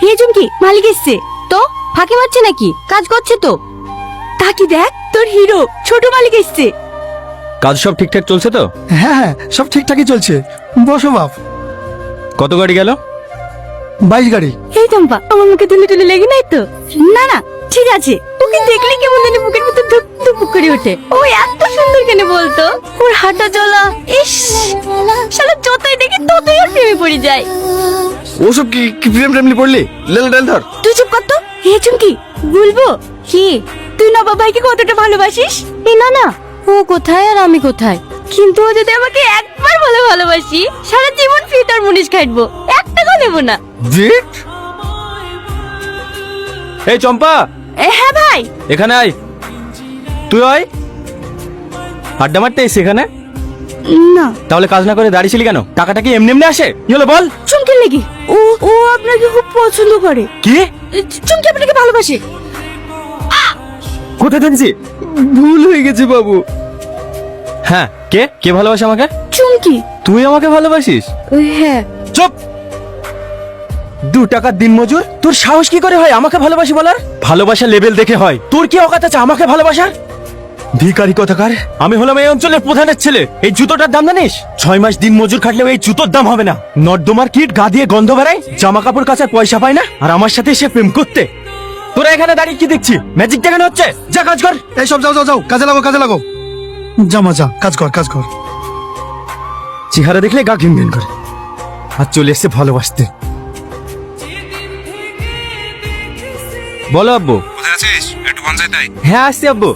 হে চুমকি, মালিক এসছে। তো ফাঁকি মারছে নাকি? কাজ করছে তো। তাকি দেখ, তোর হিরো ছোট মালিক এসছে। কাজ সব ঠিকঠাক চলছে তো? হ্যাঁ হ্যাঁ, সব ঠিকঠাকই চলছে। বসো বাপ। কত গাড়ি গেল? 22 গাড়ি। এই চম্পা, আমার মুখে তুলে তুলে লেগে নাই তো? না না, ঠিক আছে। ওকে দেখলে কেমন জানি বুকের ভিতর ধুক ধুক করে ওঠে। ও এত সুন্দর কেন বলতো? ওর হাঁটা চলা, ইস, শালা যতই দেখি ততই আর প্রেমে পড়ে যায়। ওসব কি কি প্রেম প্রেমলি পড়লি? লেল ডাল ধর। তুই চুপ কর তো। হে চুমকি, বলবো কি তুই নবাব ভাইকে কতটা ভালোবাসিস? না না, ও কোথায় আর আমি কোথায়? কিন্তু ও যদি আমাকে একবার বলে ভালোবাসি, সারা জীবন ফিটার মুনিশ খাটবো, এক টাকা নেবো না। জিট। এই চম্পা, হ্যাঁ ভাই। এখানে আয়। তুই আয়। আড্ডা মারতে এসে এখানে? না, তাহলে কাজ না করে দাঁড়িয়েছিলি কেন? টাকাটা কি এমনি এমনি আসে? কি হলো বল? চুমকির লেগে। ও ও আপনাকে খুব পছন্দ করে। কি? চুমকি আপনাকে ভালোবাসে। কোথায় থাকছি? ভুল হয়ে গেছে বাবু। হ্যাঁ, কে কে ভালোবাসে আমাকে? চুমকি। তুই আমাকে ভালোবাসিস? হ্যাঁ। চুপ। 2 টাকার দিন মজুর, তোর সাহস কি করে হয় আমাকে ভালোবাসি বলার? ভালোবাসা লেভেল দেখে হয়। তোর কি অকাত আছে আমাকে ভালোবাসার? ভিখারি কথাকার। আমি হলাম এই অঞ্চলের প্রধানের ছেলে। এই জুতোটার দাম জানিস? 6 মাস দিন মজুর খাটলেও এই জুতোর দাম হবে না। নর্দমার কিট গা দিয়ে গন্ধ বেড়ায়, জামা কাপড় কাচার পয়সা পায় না, আর আমার সাথে এসে প্রেম করতে। তোরা এখানে দাঁড়িয়ে কি দেখছি? ম্যাজিক দেখানো হচ্ছে? যা কাজ কর। এই সব যাও যাও যাও, কাজে লাগো কাজে লাগো। জামা যা, কাজ কর কাজ কর। চেহারা দেখলে গা ঘিন ঘিন করে। আর চলে এসছে ভালোবাসতে। বলো আব্বু। কোথায় আছিস? একটু পঞ্চায়েত আয়। হ্যাঁ আসছি আব্বু।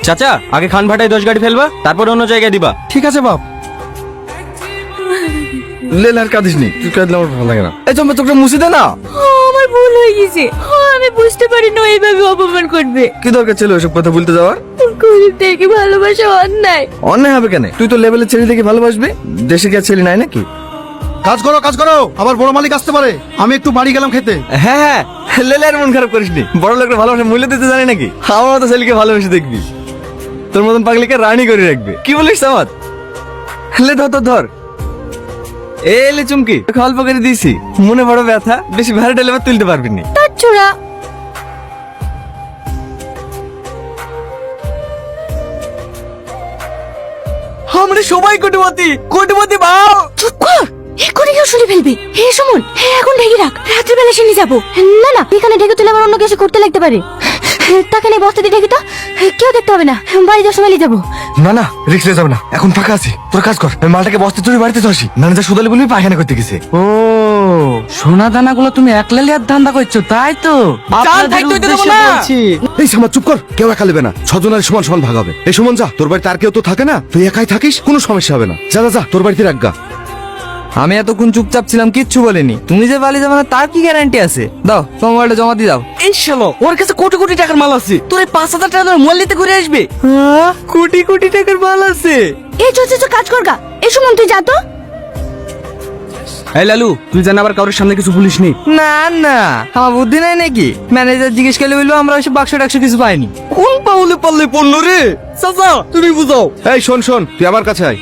চাচা, আগে খান ভাটায় 10 গাড়ি ফেলবা, তারপর অন্য জায়গায় দিবা। ঠিক আছে বাপ। লেল আর কাঁদিস নি, তুই কাঁদলে আমার ভালো লাগে না। এই চম্পা, তোকে মুছে দে না। আমার ভুল হয়ে গেছে। আমি বুঝতে পারি না এইভাবে অপমান করবে। কি দরকার ছিল ওসব কথা বলতে যাওয়ার? গরিব থেকে ভালোবাসা অন্যায়। অন্যায় হবে কেন? তুই তো লেভেলের ছেলে দেখে ভালোবাসবি। দেশে কি আর ছেলে নাই নাকি? কাজ করো কাজ করো, আবার বড় মালিক আসতে পারে। আমি একটু বাড়ি গেলাম খেতে। হ্যাঁ হ্যাঁ, লেলে আর মন খারাপ করিসনি। বড় লোকের ভালোবাসা মূল্য দিতে জানি নাকি? আমার মতো ছেলেকে ভালোবেসে দেখবি, তোর মতন পাগলিকে রানী করে রাখবে। কি বলিস সামাদ? লে ধর ধর ধর। এলে চুমকি, অল্প করে দিয়েছি, মনে বড় ব্যথা, বেশি ভারী ঢেলে তুলতে পারবি না। তার ছোড়া। আমরা সবাই কোটিপতি, কোটিপতি বাও। চুপ কর, এক্ষুনি কেউ শুনে ফেলবে। হে সুমন, হ্যাঁ এখন ঢেকে রাখ, রাত্রিবেলা শুনে যাবো। না না, এখানে ঢেকে তুলে আবার অন্য কিছু করতে লাগতে পারে। তাকে নিয়ে বস্তা দিয়ে ঢেকে তো কেউ দেখতে হবে না। বাড়ি যাওয়ার সময় নিয়ে যাবো। না না, রিস্ক নিয়ে যাবে না, এখন ফাঁকা আছে। তোর কাজ কর, আমি মালটাকে বস্তা চুরি বাড়িতে আসি। ম্যানেজার সুদালি বলবি পায়খানা করতে গেছে। ও, সোনা দানা গুলো তুমি একলা লিয়ার ধান্দা করছো, তাই তো? আপনাদের উদ্দেশ্যে বলছি। এই সামা চুপ কর, কেউ একা নেবে না, 6 জনের সমান সমান ভাগ হবে। এই সুমন যা, তোর বাড়িতে আর কেউ তো থাকে না, তুই একাই থাকিস, কোনো সমস্যা হবে না। যা যা যা, তোর বাড়িতে রাখগা। আমি এতক্ষণ চুপচাপ ছিলাম, কিচ্ছু বলিনি। তুমি যে পালিয়ে যাবে না তার কি গ্যারান্টি আছে? দাও তোমার মোবাইলটা জমা দিয়ে দাও। এই শালো, ওর কাছে কোটি কোটি টাকার মাল আছে, তোর এই 5,000 টাকার মোবাইল নিতে ঘুরে আসবে? কোটি কোটি টাকার মাল আছে? এই চো কাজ কর গা। এই সুমন তুই যা তো। এই লালু, তুই জান আবার কারোর সামনে কিছু বলিস নি। না না, আমার বুদ্ধি নাই নাকি? ম্যানেজার জিজ্ঞেস করলে বলবো আমরা ওইসব বাক্স টাক্স কিছু পাইনি। কোন পাউলে পাল্লে পড়লো রে? চাচা তুমি বুঝাও। এই শোন শোন, তুই আমার কাছে আয়।